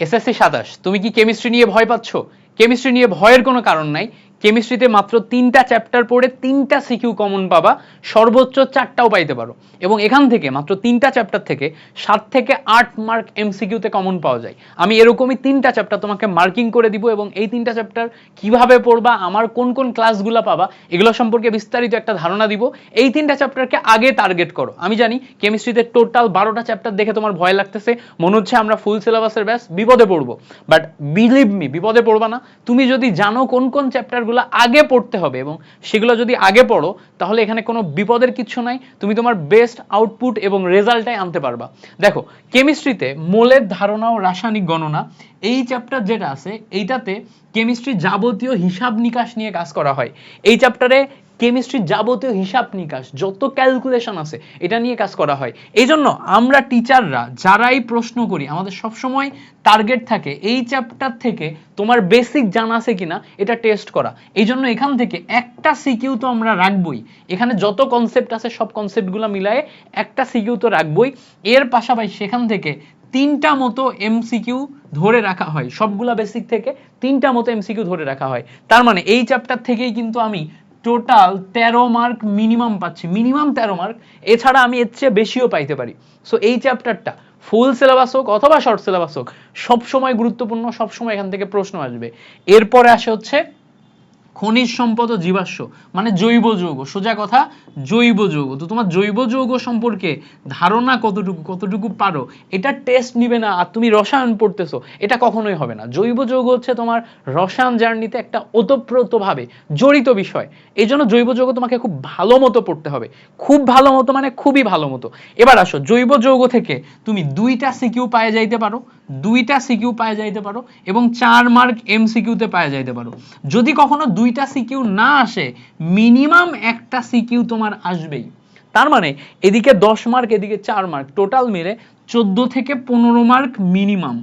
SSC 27, তুমি কি chemistry নিয়ে ভয় পাচ্ছ? কেমিস্ট্রি নিয়ে ভয়ের কোনো কারণ নাই। কেমিস্ট্রিতে মাত্র 3টা চ্যাপ্টার পড়ে 3টা সিকিউ কমন পাবা, সর্বোচ্চ 4টাও পাইতে পারো। এবং এখান থেকে মাত্র 3টা চ্যাপ্টার থেকে 7 থেকে 8 মার্ক এমসিকিউতে কমন পাওয়া যায়। আমি এরকমই 3টা চ্যাপ্টার তোমাকে মার্কিং করে দিব এবং এই 3টা চ্যাপ্টার কিভাবে পড়বা, আমার কোন কোন ক্লাসগুলো পাবা, এগুলো সম্পর্কে বিস্তারিত একটা ধারণা দিব। এই 3টা চ্যাপ্টারকে আগে টার্গেট করো। আমি জানি কেমিস্ট্রিতে টোটাল 12টা চ্যাপ্টার দেখে তোমার ভয় লাগতেছে, মনে হচ্ছে আমরা ফুল সিলেবাসের ব্যাস বিপদে পড়বো, বাট বিলিভ মি বিপদে পড়বা না। তুমি যদি জানো কোন কোন চ্যাপ্টারগুলো আগে পড়তে হবে এবং সেগুলো যদি আগে পড়ো, তাহলে এখানে কোনো বিপদের কিছু নাই, তুমি তোমার বেস্ট আউটপুট এবং রেজাল্টটাই আনতে পারবা। দেখো, কেমিস্ট্রিতে মোলের ধারণা ও রাসায়নিক গণনা এই চ্যাপ্টার যেটা আছে, এইটাতে কেমিস্ট্রি যাবতীয় হিসাব নিকাশ নিয়ে কাজ করা হয়। এই চ্যাপ্টারে কেমিস্ট্রির যাবতীয় হিসাব নিকাশ যত ক্যালকুলেশন আছে এটা নিয়ে কাজ করা হয়। এই জন্য আমরা টিচাররা যারাই প্রশ্ন করি, আমাদের সবসময় টার্গেট থাকে এই চ্যাপ্টার থেকে তোমার বেসিক জানা আছে কিনা এটা টেস্ট করা। এই জন্য এখান থেকে একটা সিকিউ তো আমরা রাখবই, এখানে যত কনসেপ্ট আছে সব কনসেপ্টগুলো মিলায়ে একটা সিকিউ তো রাখবই। এর পাশাপাশি সেখান থেকে 3টা মতো এমসিকিউ ধরে রাখা হয়, সবগুলা বেসিক থেকে 3টা মতো এমসিকিউ ধরে রাখা হয়। তার মানে এই চ্যাপ্টার থেকেই কিন্তু আমি টোটাল 13 মার্ক মিনিমাম পাচ্ছি, মিনিমাম 13 মার্ক, এছাড়া আমি এর চেয়ে বেশিও পাইতে পারি। সো এই চ্যাপ্টারটা ফুল সিলেবাস হোক অথবা শর্ট সিলেবাস হোক, সবসময় গুরুত্বপূর্ণ, সবসময় এখান থেকে প্রশ্ন আসবে। এরপরে আসে হচ্ছে খনিজ সম্পদ ও জীবাশ্ম, মানে জৈব যৌগ, সোজা কথা জৈব যৌগ। তো তোমার জৈব যৌগ সম্পর্কে ধারণা কতটুকু পারো এটা টেস্ট নিবে না, আর তুমি রসায়ন পড়তেছো এটা কখনোই হবে না। জৈব যৌগ হচ্ছে তোমার রসায়ন জার্নিতে একটা ওতপ্রোতভাবে জড়িত বিষয়। এই জন্য জৈব যৌগ তোমাকে খুব ভালো মতো পড়তে হবে, খুব ভালো মতো মানে খুবই ভালো মতো। এবার আসো, জৈব যৌগ থেকে তুমি 2টা সিকিউ পায়ে যাইতে পারো, 2টা সিকিউ পায়ে যাইতে পারো এবং 4 মার্ক এমসিকিউতে পায়ে যাইতে পারো। যদি কখনো 2টা সিকিউ না আসে, মিনিমাম একটা সিকিউ তোমার আসবেই। তার মানে এদিকে 10 মার্ক, এদিকে 4 মার্ক, টোটাল মিলে 14 থেকে 15 মার্ক মিনিমাম।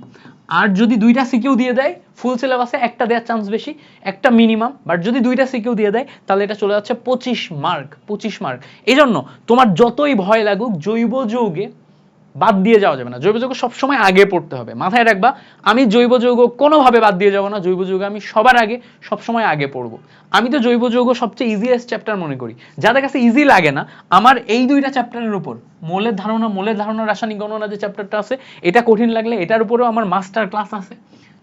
আর যদি 2টা সিকিউ দিয়ে দেয়, ফুল সিলেবাসে একটা দেওয়ার চান্স বেশি, একটা মিনিমাম, বাট যদি 2টা সিকিউ দিয়ে দেয় তাহলে এটা চলে যাচ্ছে 25 মার্ক, 25 মার্ক। এই জন্য তোমার যতই ভয় লাগুক, জৈব যৌগে বাদ দিয়ে যাওয়া যাবে না, জৈব যৌগ সবসময় আগে পড়তে হবে। মাথায় রাখবা, আমি জৈব যৌগ কোনোভাবে বাদ দিয়ে যাবো না, জৈব যৌগ আমি সবার আগে সবসময় আগে পড়বো। আমি তো জৈব যৌগ সবচেয়ে ইজিয়েস্ট চ্যাপ্টার মনে করি। যাদের কাছে ইজি লাগে না, আমার এই 2টা চ্যাপ্টারের উপর মোলের ধারণা রাসায়নিক গণনা যে চ্যাপ্টারটা আছে, এটা কঠিন লাগলে এটার উপরেও আমার মাস্টার ক্লাস আছে।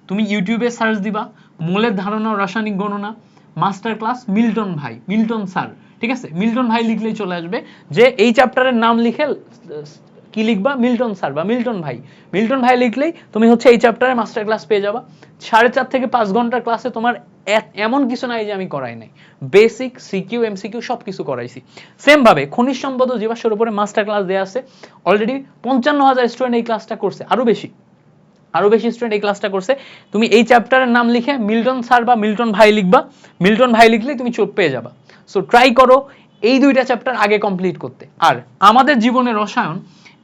তুমি ইউটিউবে সার্চ দিবা মোলের ধারণা রাসায়নিক গণনা মাস্টার ক্লাস মিল্টন ভাই, মিল্টন স্যার, ঠিক আছে, মিল্টন ভাই লিখলেই চলে আসবে। যে এই চ্যাপ্টারের নাম লিখে কি লিখবা, মিল্টন স্যার বা মিল্টন ভাই, মিল্টন ভাই লিখলেই তুমি হচ্ছে এই চ্যাপ্টারে মাস্টার ক্লাস পেয়ে যাবা। 4.5 থেকে 5 ঘন্টার ক্লাসে তোমার এমন কিছু নাই যে আমি করাই নাই, বেসিক সিকিউ এমসিকিউ সব কিছু করাইছি। সেম ভাবে খনিজ সম্পদ ও জীবাশ্মের উপরে মাস্টার ক্লাস দেয়া আছে, অলরেডি 55,000 স্টুডেন্ট এই ক্লাসটা করছে, আরো বেশি স্টুডেন্ট এই ক্লাসটা করছে। তুমি এই চ্যাপ্টারের নাম লিখে মিল্টন স্যার বা মিল্টন ভাই লিখবা, মিল্টন ভাই লিখলেই তুমি চোখ পেয়ে যাবা। সো ট্রাই করো এই 2টা চ্যাপ্টার আগে কমপ্লিট করতে। আর আমাদের জীবনে রসায়ন,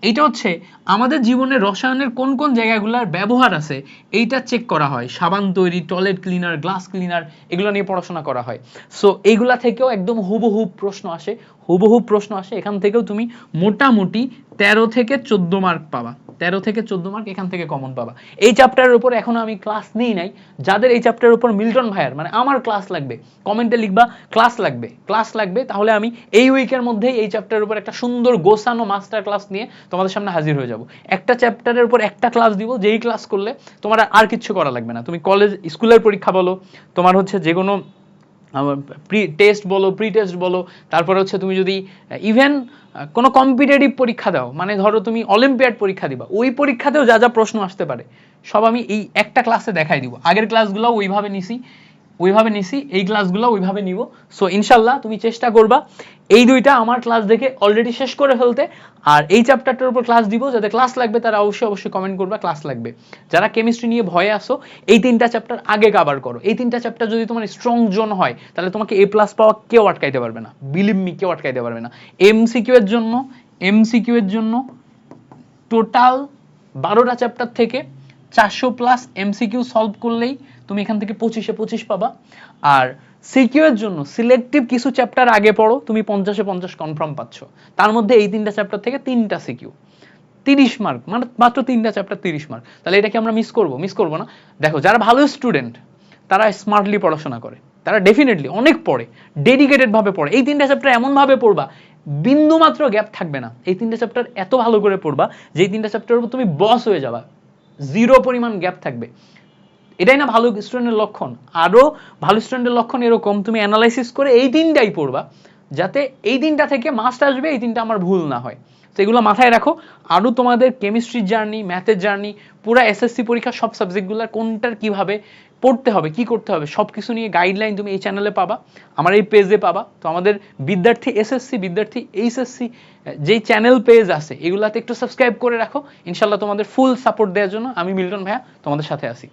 এইটা হচ্ছে আমাদের জীবনে রসায়নের কোন কোন জায়গাগুলোর ব্যবহার আছে এইটা চেক করা হয়। সাবান তৈরি, টয়লেট ক্লিনার, গ্লাস ক্লিনার, এগুলো নিয়ে পড়াশোনা করা হয়। সো এইগুলা থেকেও একদম হুবহু প্রশ্ন আসে, এখান থেকেও তুমি মোটামুটি 13 থেকে 14 মার্ক পাবা, 13 থেকে 14 মার্ক এখান থেকে কমন পাবা। এই চ্যাপ্টারের উপর এখনো আমি ক্লাস নিই নাই, যাদের এই চ্যাপ্টারের উপর মিল্টন ভাইয়ার মানে আমার ক্লাস লাগবে, কমেন্টে লিখবা ক্লাস লাগবে, তাহলে আমি এই উইকের মধ্যেই এই চ্যাপ্টারের উপর একটা সুন্দর গোছানো মাস্টার ক্লাস নিয়ে তোমাদের সামনে হাজির হয়ে যাব। একটা চ্যাপ্টারের উপর একটা ক্লাস দিব, যেই ক্লাস করলে তোমার আর কিচ্ছু করা লাগবে না। তুমি কলেজ স্কুলের পরীক্ষা বলো, তোমার হচ্ছে যে কোনো প্রি টেস্ট বলো, তারপরে হচ্ছে তুমি যদি ইভেন কোনো কম্পিটিটিভ পরীক্ষা দাও, মানে ধরো তুমি অলিম্পিয়াড পরীক্ষা দিবা, ওই পরীক্ষাতেও যা যা প্রশ্ন আসতে পারে সব আমি এই একটা ক্লাসে দেখাই দিব। আগের ক্লাসগুলো ওইভাবে নিছি, এই ক্লাসগুলো ওইভাবে নিব। সো ইনশাল্লাহ তুমি চেষ্টা করবা এই 2টা আমার ক্লাস দেখে অলরেডি শেষ করে ফেলতে। আর এই চ্যাপ্টারটার উপর ক্লাস দিব, যাদের ক্লাস লাগবে তারা অবশ্যই কমেন্ট করবা ক্লাস লাগবে। যারা কেমিস্ট্রি নিয়ে ভয়ে আসো, এই 3টা চ্যাপ্টার আগে কভার করো। এই 3টা চ্যাপ্টার যদি তোমার স্ট্রং জোন হয়, তাহলে তোমাকে A+ পাওয়া কেউ আটকাইতে পারবে না, বিলিভ মি, কেউ আটকাইতে পারবে না। এমসিকিউ এর জন্য টোটাল 12টা চ্যাপ্টার থেকে 400+ এমসিকিউ সলভ করলেই তুমি এখান থেকে 25-এ 25 পাবা। আর সিকিউ এর জন্য সিলেক্টিভ কিছু চ্যাপ্টার আগে পড়ো, তুমি 50-এ 50 কনফার্ম পাচ্ছ। তার মধ্যে এই 3টা চ্যাপ্টার থেকে 3টা সিকিউ, 30 মার্ক, মানে মাত্র 3টা চ্যাপ্টার 30 মার্ক। তাহলে এটা কি আমরা মিস করব? মিস করব না। দেখো যারা ভালো স্টুডেন্ট তারা স্মার্টলি পড়াশোনা করে, তারা ডেফিনেটলি অনেক পড়ে, ডেডিকেটেড ভাবে পড়ে। এই 3টা চ্যাপ্টার এমন ভাবে পড়বা বিন্দু মাত্র গ্যাপ থাকবে না। এই 3টা চ্যাপ্টার এত ভালো করে পড়বা যে এই 3টা চ্যাপ্টারের উপর তুমি বস হয়ে যাবা, জিরো পরিমাণ গ্যাপ থাকবে। এটাই না ভালো স্টুডেন্টের লক্ষণ? আরো ভালো স্টুডেন্টের লক্ষণ এরকম, তুমি অ্যানালাইসিস করে এই 3টাই পড়বা, যাতে এই 3টা থেকে মাস্ট আসবে, এই 3টা আমার ভুল না হয়। তো এগুলো মাথায় রাখো। আরো তোমাদের কেমিস্ট্রির জার্নি, ম্যাথের জার্নি, পুরো এসএসসি পরীক্ষা সব সাবজেক্টগুলোর কোনটার কিভাবে পড়তে হবে, কি করতে হবে, সবকিছু নিয়ে গাইডলাইন তুমি এই চ্যানেলে পাবা, আমার এই পেজে পাবা। তো আমাদের বিদ্যার্থী এসএসসি, বিদ্যার্থী এইচএসসি যেই চ্যানেল পেজ আছে এগুলাতে একটু সাবস্ক্রাইব করে রাখো। ইনশাল্লাহ তোমাদের ফুল সাপোর্ট দেওয়ার জন্য আমি মিল্টন ভাইয়া তোমাদের সাথে আছি।